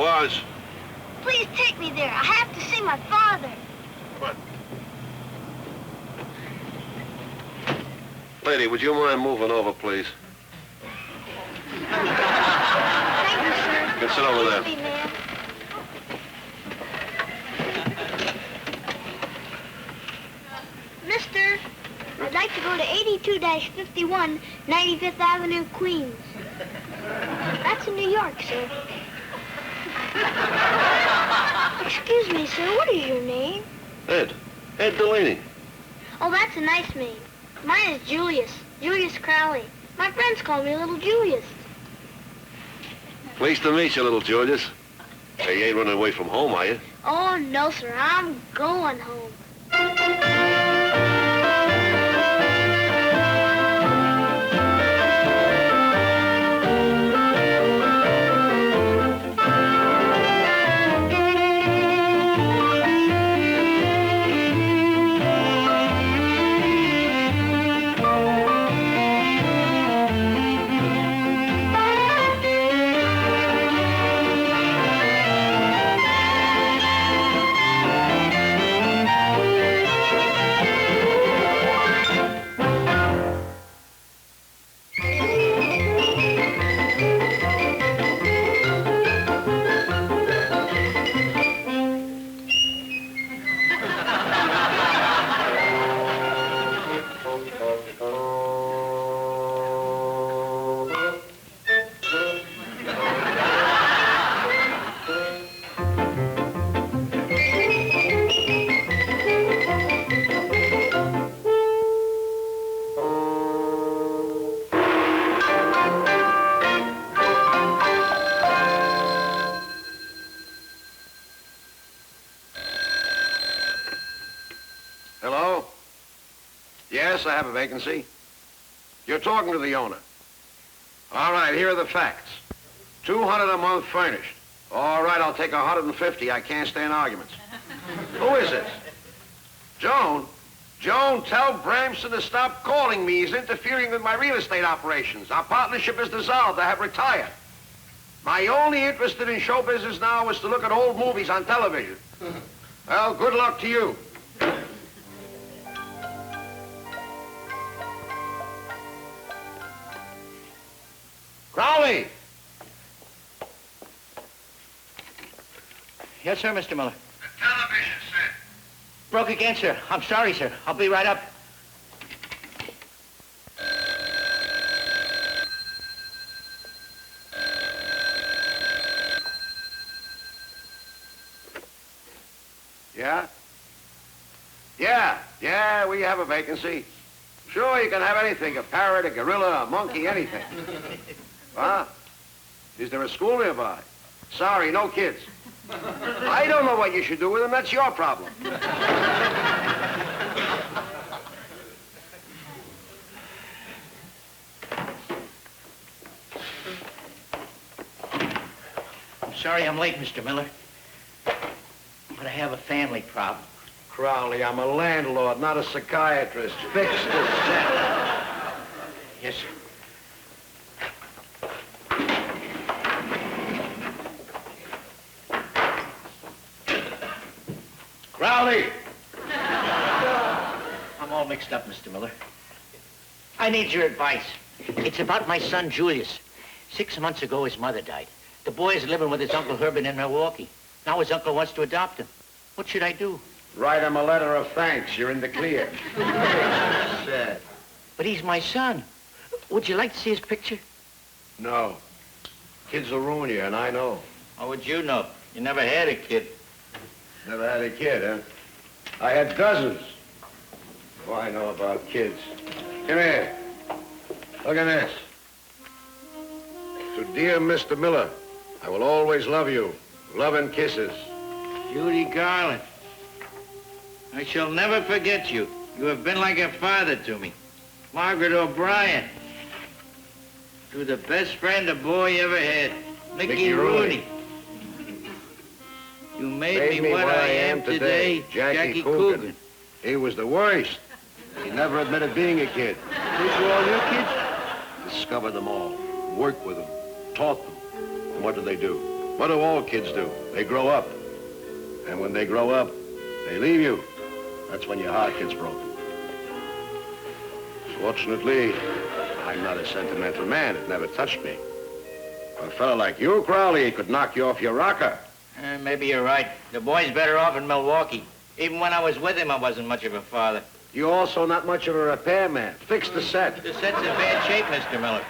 was. Please take me there. I have to see my father. What? Lady, would you mind moving over, please? Thank you, sir. You can sit over there. Easy, man. Mister, I'd like to go to 82-51, 95th Avenue, Queens. That's in New York, sir. Excuse me, sir, what is your name? Ed. Ed Delaney. Oh, that's a nice name. Mine is Julius. Julius Crowley. My friends call me Little Julius. Pleased to meet you, little Julius. Hey, you ain't running away from home, are you? Oh, no, sir. I'm going home. Hello? Yes, I have a vacancy. You're talking to the owner. All right, here are the facts. 200 a month furnished. All right, I'll take 150. I can't stand arguments. Who is it? Joan? Joan, tell Bramson to stop calling me. He's interfering with my real estate operations. Our partnership is dissolved. I have retired. My only interest in show business now is to look at old movies on television. Well, good luck to you. Crowley! Yes, sir, Mr. Miller. The television set. Broke again, sir. I'm sorry, sir. I'll be right up. Yeah? Yeah, we have a vacancy. Sure, you can have anything, a parrot, a gorilla, a monkey, anything. Huh? Is there a school nearby? Sorry, no kids. I don't know what you should do with them. That's your problem. I'm sorry I'm late, Mr. Miller. But I have a family problem. Crowley, I'm a landlord, not a psychiatrist. Fix this set. Yes, sir. Crowley! I'm all mixed up, Mr. Miller. I need your advice. It's about my son, Julius. 6 months ago, his mother died. The boy is living with his Uncle Herbert in Milwaukee. Now his uncle wants to adopt him. What should I do? Write him a letter of thanks. You're in the clear. Sad. But he's my son. Would you like to see his picture? No. Kids will ruin you, and I know. How would you know? You never had a kid. Never had a kid, huh? I had dozens. Oh, I know about kids. Come here. Look at this. To dear Mr. Miller, I will always love you. Love and kisses. Judy Garland, I shall never forget you. You have been like a father to me. Margaret O'Brien. To the best friend a boy ever had, Mickey Rooney. You made me what I am today, Jackie Coogan. He was the worst. He never admitted being a kid. Those were all your kids? Discovered them all. Worked with them. Taught them. And what did they do? What do all kids do? They grow up. And when they grow up, they leave you. That's when your heart gets broken. Fortunately, I'm not a sentimental man. It never touched me. A fellow like you, Crowley, could knock you off your rocker. Maybe you're right. The boy's better off in Milwaukee. Even when I was with him, I wasn't much of a father. You're also not much of a repairman. Fix the set. The set's in bad shape, Mr. Miller.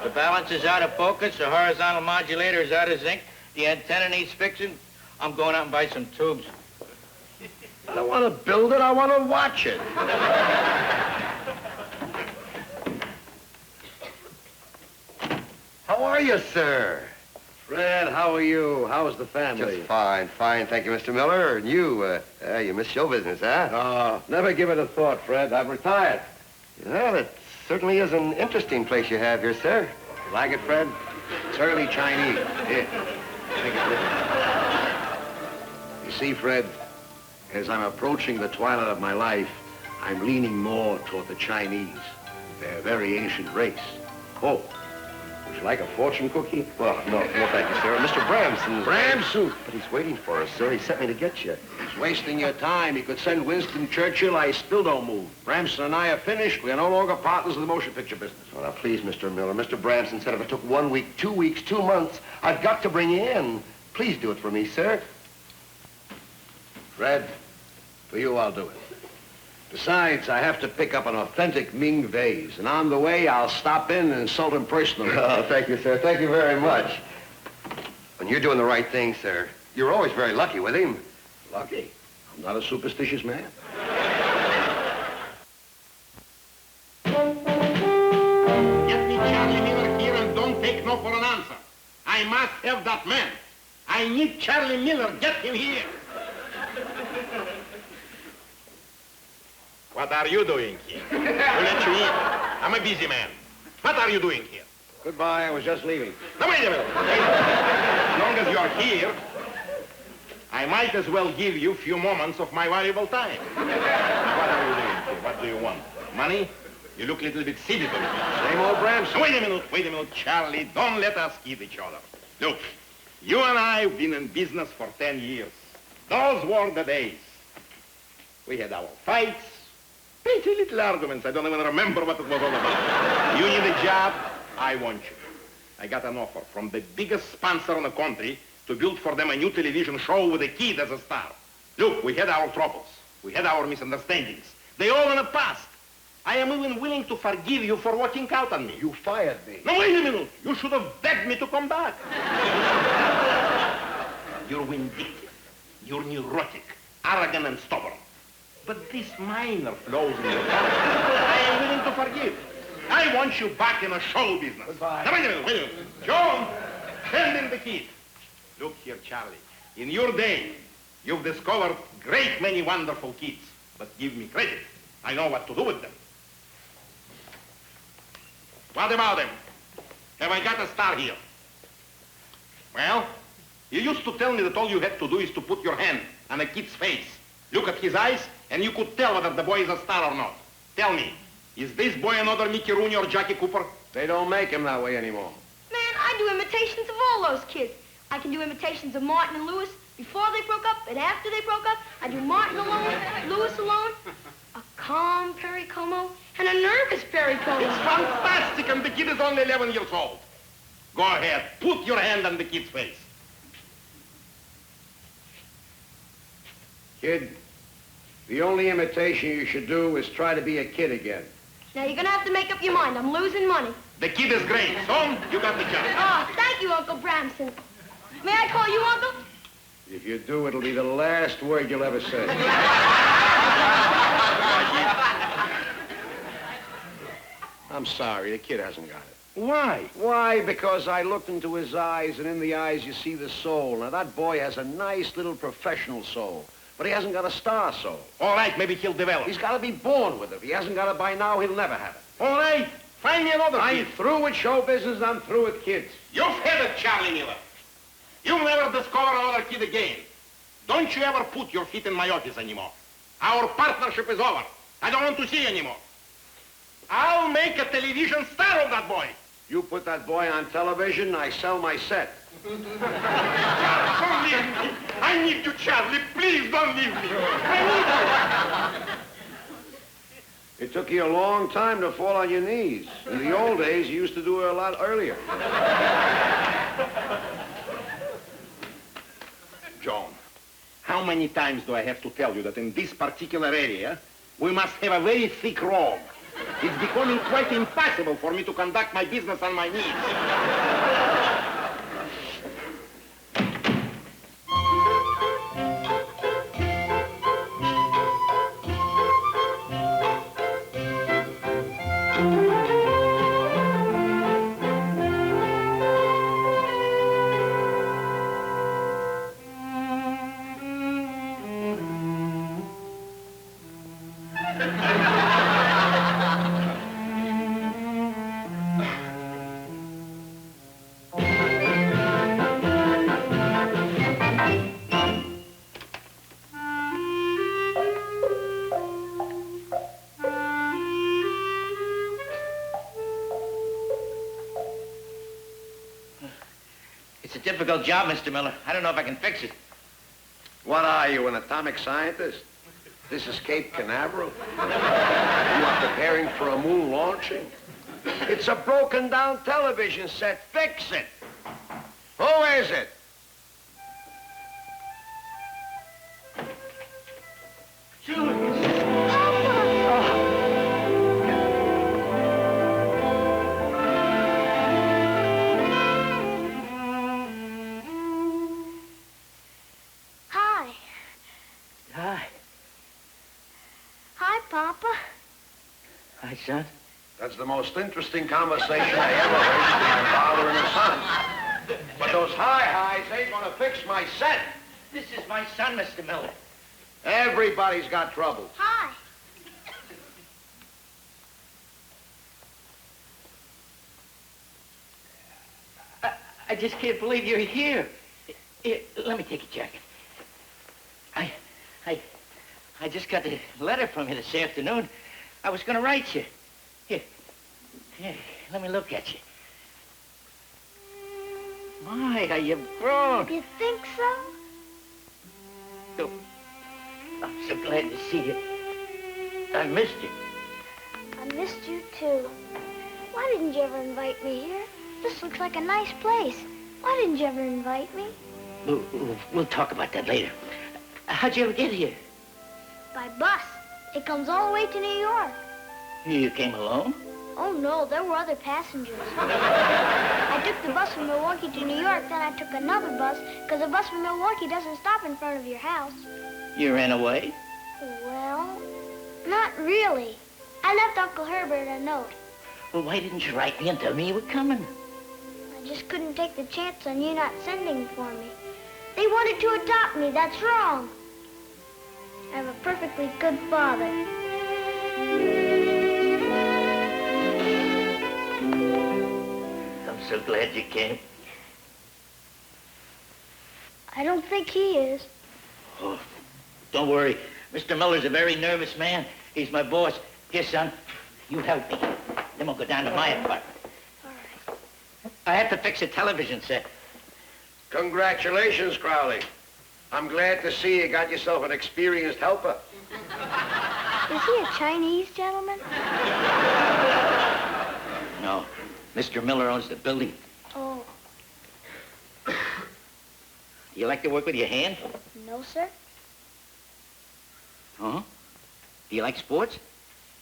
The balance is out of focus, the horizontal modulator is out of zinc, the antenna needs fixing. I'm going out and buy some tubes. I don't want to build it, I want to watch it. How are you, sir? Fred, how are you? How's the family? Just fine, fine. Thank you, Mr. Miller. And you, you miss show business, huh? Oh, never give it a thought, Fred. I've retired. Well, it certainly is an interesting place you have here, sir. You like it, Fred? It's early Chinese. Here, take a look. You see, Fred, as I'm approaching the twilight of my life, I'm leaning more toward the Chinese. They're a very ancient race. Oh, would you like a fortune cookie? Well, no, thank you, sir. Mr. Bramson. Bramson? But he's waiting for us, sir. He sent me to get you. He's wasting your time. He could send Winston Churchill. I still don't move. Bramson and I are finished. We are no longer partners of the motion picture business. Oh, now, please, Mr. Miller. Mr. Bramson said if it took 1 week, 2 weeks, 2 months, I've got to bring you in. Please do it for me, sir. Fred, for you, I'll do it. Besides, I have to pick up an authentic Ming vase, and on the way, I'll stop in and insult him personally. Oh, thank you, sir. Thank you very much. And you're doing the right thing, sir. You're always very lucky with him. Lucky? I'm not a superstitious man. Get me Charlie Miller here and don't take no for an answer. I must have that man. I need Charlie Miller. Get him here. What are you doing here? Who let you in? I'm a busy man. What are you doing here? Goodbye, I was just leaving. Now, wait a minute. As long as you're here, I might as well give you a few moments of my valuable time. Now, what are you doing here? What do you want? Money? You look a little bit silly to me. Same old Bramson. Now, wait a minute, Charlie. Don't let us kid each other. Look, you and I have been in business for 10 years. Those were the days. We had our fights, petty little arguments. I don't even remember what it was all about. You need a job, I want you. I got an offer from the biggest sponsor in the country to build for them a new television show with a kid as a star. Look, we had our troubles. We had our misunderstandings. They all in the past. I am even willing to forgive you for walking out on me. You fired me. Now, wait a minute. You should have begged me to come back. You're vindictive. You're neurotic, arrogant, and stubborn. But this minor flaws in your character, I am willing to forgive. I want you back in a show business. Goodbye. Now, wait a minute. John, send in the kid. Look here, Charlie. In your day, you've discovered great many wonderful kids. But give me credit. I know what to do with them. What about them? Have I got a star here? Well, you used to tell me that all you had to do is to put your hand on a kid's face, look at his eyes, and you could tell whether the boy is a star or not. Tell me, is this boy another Mickey Rooney or Jackie Cooper? They don't make him that way anymore. Man, I do imitations of all those kids. I can do imitations of Martin and Lewis before they broke up and after they broke up. I do Martin alone, Lewis alone, a calm Perry Como, and a nervous Perry Como. It's fantastic, and the kid is only 11 years old. Go ahead, put your hand on the kid's face. Kid, the only imitation you should do is try to be a kid again. Now, you're gonna have to make up your mind. I'm losing money. The kid is great. Son, you got the job. Oh, thank you, Uncle Bramson. May I call you Uncle? If you do, it'll be the last word you'll ever say. I'm sorry, the kid hasn't got it. Why? Why? Because I looked into his eyes, and in the eyes you see the soul. Now, that boy has a nice little professional soul, but he hasn't got a star soul. All right, maybe he'll develop. He's got to be born with it. If he hasn't got it by now, he'll never have it. All right, find me another I'm kid. through with show business, I'm through with kids. You've had it, Charlie Miller. You'll never discover another kid again. Don't you ever put your feet in my office anymore. Our partnership is over. I don't want to see you anymore. I'll make a television star of that boy. You put that boy on television, I sell my set. Don't leave me. I need you, Charlie. Please don't leave me. I need you. It took you a long time to fall on your knees. In the old days, you used to do it a lot earlier. John, how many times do I have to tell you that in this particular area, we must have a very thick robe? It's becoming quite impossible for me to conduct my business on my knees. It's a difficult job, Mr. Miller. I don't know if I can fix it. What are you, an atomic scientist? This is Cape Canaveral? You are preparing for a moon launching? It's a broken down television set. Fix it. Who is it? Julius. Hi. Hi. Hi, Papa. Hi, son. That's the most interesting conversation I ever heard between a father and a son. But those hi-his ain't gonna fix my set. This is my son, Mr. Miller. Everybody's got troubles. Hi. I just can't believe you're here. Here, let me take your jacket. I just got a letter from you this afternoon. I was going to write you. Here, let me look at you. My, how you've grown. You think so? Oh, I'm so glad to see you. I missed you. I missed you, too. Why didn't you ever invite me here? This looks like a nice place. Why didn't you ever invite me? We'll talk about that later. How'd you ever get here? By bus. It comes all the way to New York. You came alone? Oh, no, there were other passengers. I took the bus from Milwaukee to New York, then I took another bus, because the bus from Milwaukee doesn't stop in front of your house. You ran away? Well, not really. I left Uncle Herbert a note. Well, why didn't you write me and tell me you were coming? I just couldn't take the chance on you not sending for me. They wanted to adopt me. That's wrong. I have a perfectly good father. I'm so glad you came. I don't think he is. Oh, don't worry. Mr. Miller's a very nervous man. He's my boss. Here, son, you help me. Then we'll go down to my apartment. All right. I have to fix a television set. Congratulations, Crowley. I'm glad to see you got yourself an experienced helper. Is he a Chinese gentleman? No, Mr. Miller owns the building. Oh, Do you like to work with your hands? no, sir. Uh-huh. Do you like sports?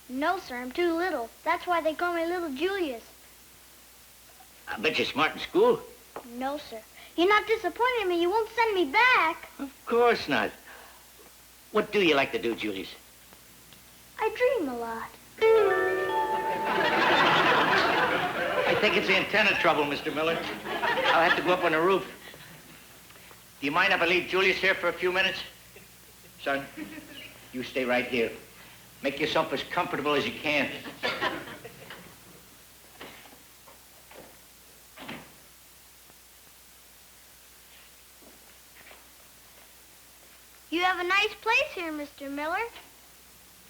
No, sir, I'm too little. That's why they call me Little Julius. I bet you're smart in school. No, sir. You're not disappointed in me. You won't send me back. Of course not. What do you like to do, Julius? I dream a lot. I think it's the antenna trouble, Mr. Miller. I'll have to go up on the roof. Do you mind if I leave Julius here for a few minutes? Son, you stay right here. Make yourself as comfortable as you can. You have a nice place here, Mr. Miller.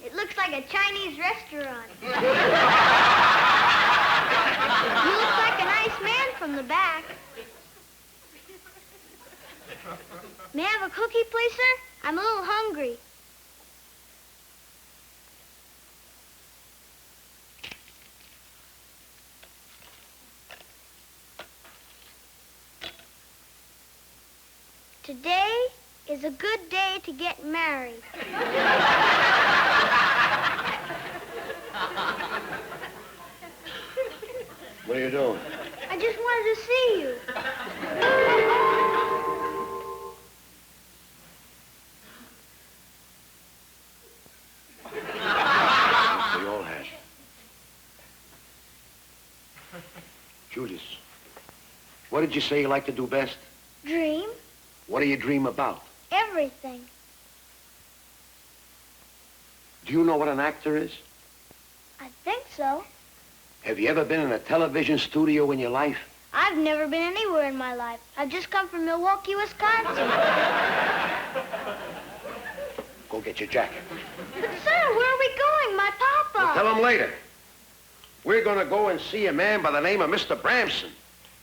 It looks like a Chinese restaurant. You look like a nice man from the back. May I have a cookie, please, sir? I'm a little hungry. Today is a good day to get married. What are you doing? I just wanted to see you. We all had. Julius, what did you say you like to do best? Dream? What do you dream about? Everything. Do you know what an actor is? I think so. Have you ever been in a television studio in your life? I've never been anywhere in my life. I've just come from Milwaukee, Wisconsin. Go get your jacket. But, sir, where are we going? My papa. I'll tell him later. We're going to go and see a man by the name of Mr. Bramson.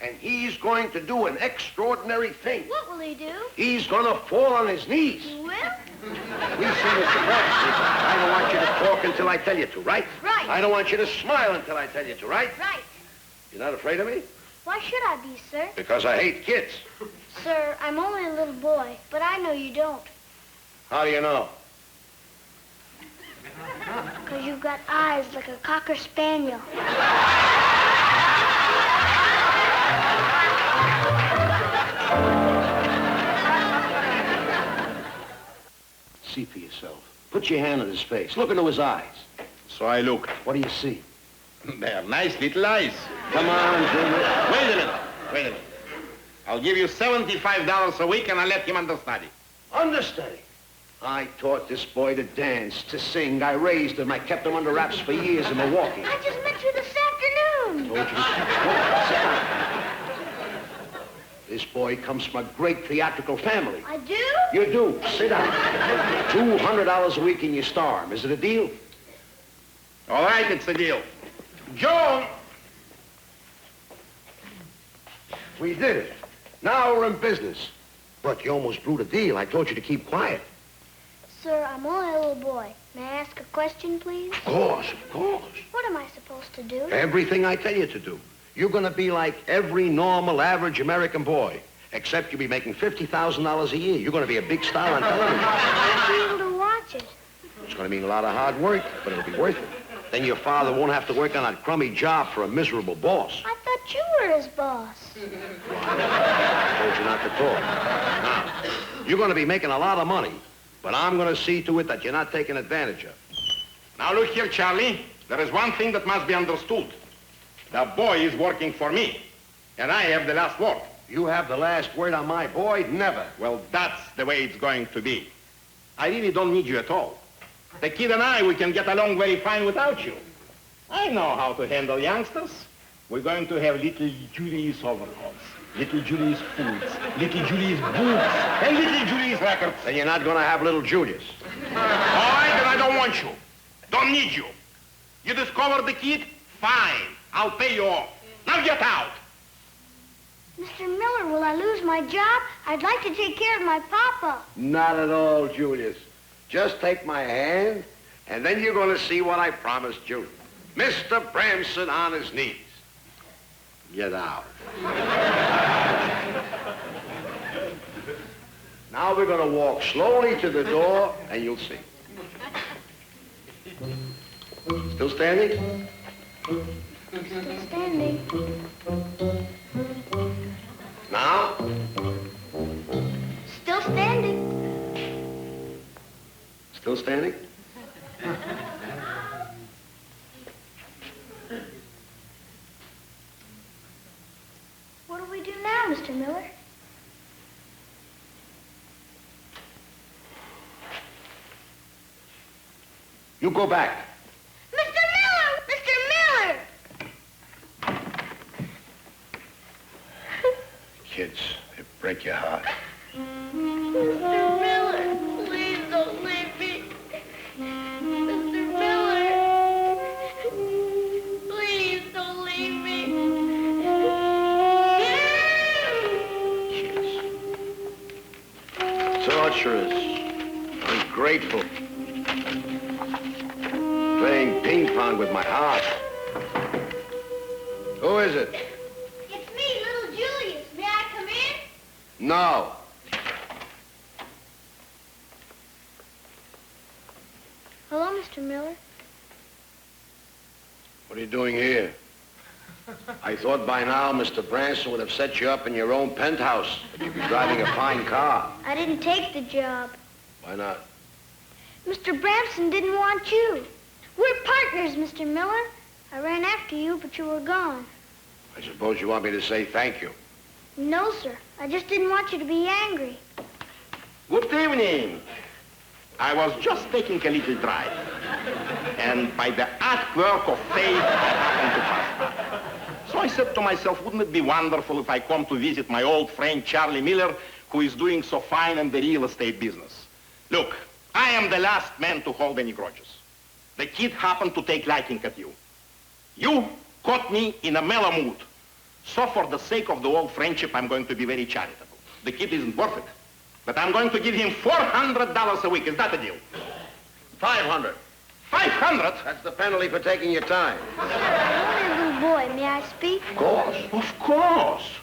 And he's going to do an extraordinary thing. What will he do? He's going to fall on his knees. He will? We see Mr. Bramson. I don't want you to talk until I tell you to, right? Right. I don't want you to smile until I tell you to, right? Right. You're not afraid of me? Why should I be, sir? Because I hate kids. Sir, I'm only a little boy, but I know you don't. How do you know? Because you've got eyes like a cocker spaniel. See for yourself. Put your hand on his face. Look into his eyes. So I look. What do you see? They're nice little eyes. Come on, Julius. Wait a minute. Wait a minute. I'll give you $75 a week and I'll let him understudy. Understudy. I taught this boy to dance, to sing. I raised him. I kept him under wraps for years in Milwaukee. I just met you this afternoon. Told you to keep quiet. Sit down. This boy comes from a great theatrical family. I do? You do. Sit down. $200 a week and you star him. Is it a deal? All right, it's a deal. Joan! We did it. Now we're in business. But you almost blew the deal. I told you to keep quiet. Sir, I'm only a little boy. May I ask a question, please? Of course, of course. What am I supposed to do? Everything I tell you to do. You're going to be like every normal, average American boy. Except you'll be making $50,000 a year. You're going to be a big star on television. I'll be able to watch it. It's going to mean a lot of hard work, but it'll be worth it. Then your father won't have to work on a crummy job for a miserable boss. I thought you were his boss. I told you not to talk. Now, you're going to be making a lot of money, but I'm going to see to it that you're not taken advantage of. Now look here, Charlie. There is one thing that must be understood. The boy is working for me, and I have the last word. You have the last word on my boy? Never. Well, that's the way it's going to be. I really don't need you at all. The kid and I, we can get along very fine without you. I know how to handle youngsters. We're going to have little Julius overalls, little Julius foods, little Julius boots, and little Julius records. Then you're not going to have little Julius. All right, then I don't want you. Don't need you. You discover the kid? Fine. I'll pay you off. Now get out. Mr. Miller, will I lose my job? I'd like to take care of my papa. Not at all, Julius. Just take my hand, and then you're going to see what I promised you. Mr. Bramson on his knees. Get out. Now we're going to walk slowly to the door, and you'll see. Still standing? Still standing. Now? Still standing. Still standing? What do we do now, Mr. Miller? You go back. Mr. Miller! Mr. Miller! Kids, they break your heart. Mr. Miller, please don't leave me. Mr. Miller, please don't leave me. Kids. ping-pong with my heart. Who is it? It's me, little Julius. May I come in? No. Hello, Mr. Miller. What are you doing here? I thought by now Mr. Branson would have set you up in your own penthouse. You'd be driving a fine car. I didn't take the job. Why not? Mr. Branson didn't want you. We're partners, Mr. Miller. I ran after you, but you were gone. I suppose you want me to say thank you. No, sir. I just didn't want you to be angry. Good evening. I was just taking a little drive. And by the artwork of fate, I happened to pass by. So I said to myself, wouldn't it be wonderful if I come to visit my old friend Charlie Miller, who is doing so fine in the real estate business. Look, I am the last man to hold any grudges. The kid happened to take liking at you. You caught me in a mellow mood. So for the sake of the old friendship, I'm going to be very charitable. The kid isn't worth it, but I'm going to give him $400 a week. Is that a deal? 500. 500? That's the penalty for taking your time. I'm only a little boy. May I speak? Of course. Of course.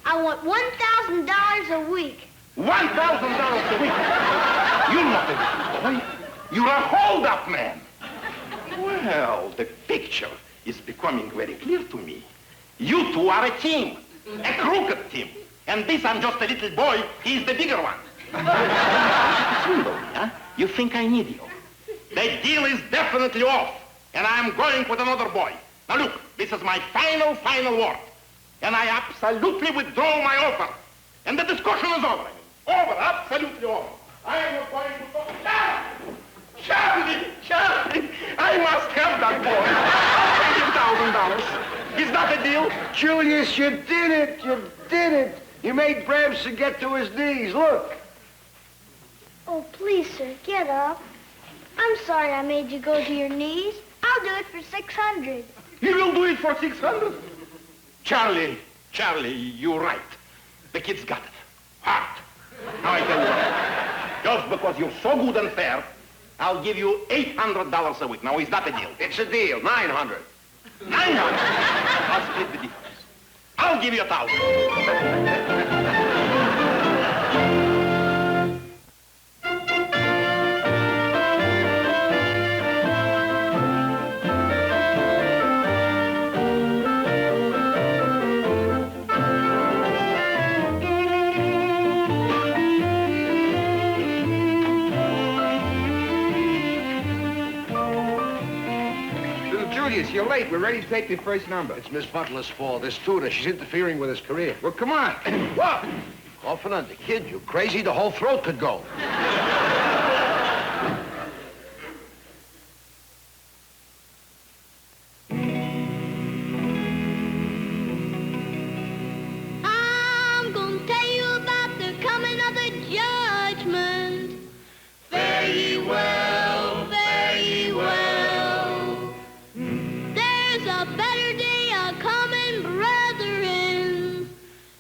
I want $1,000 a week. $1,000 a week. You're not a boy. You're a hold-up man. Well, the picture is becoming very clear to me. You two are a team, a crooked team. And this, I'm just a little boy. He's the bigger one. Swindle me, huh? You think I need you? The deal is definitely off, and I'm going with another boy. Now look, this is my final word. And I absolutely withdraw my offer. And the discussion is over. Over, absolutely over. I am not going to talk. Charlie, I must have that boy. $20,000. Is that a deal? Julius, you did it. You did it. You made Branson get to his knees. Look. Oh, please, sir, get up. I'm sorry I made you go to your knees. I'll do it for $600. You will do it for $600? Charlie, you're right. The kid's got it. Heart. Now I tell you what. Just because you're so good and fair, I'll give you $800 a week. Now, is that a deal? It's a deal. 900. 900? I'll split the difference. I'll give you 1,000. Julius, you're late. We're ready to take the first number. It's Miss Butler's fault. This tutor, she's interfering with his career. Well, come on. What? Coughing on the kid, you crazy? The whole throat could go. I'm gonna tell you about the coming of the judgment. Fare ye well, fare ye well. There's a better day a-coming, brethren.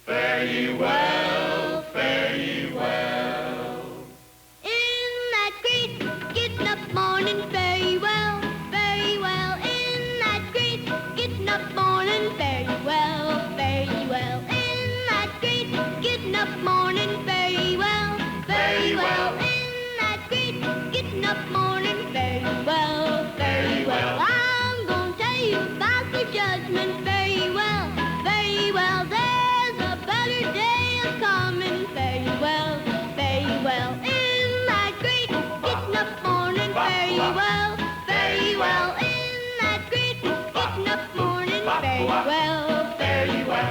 Fare ye well, fare ye well. In that great getting up morning, fare ye well, fare ye well. In that great getting up morning, fare ye well, fare ye well. In that great getting up morning, fare ye well, fare ye well. In that great getting up morning, fare ye well, fare ye well. I'm gonna tell you about the judgment, fare ye well, fare ye well. There's a better day a-coming, fare ye well, fare ye well. In that great getting up morning, fare ye well, fare ye well. In that great getting up morning, fare ye well, fare ye well.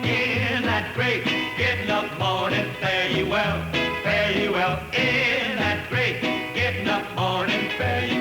In that great getting up morning, fare ye well, fare ye well. In that great getting up morning, fare ye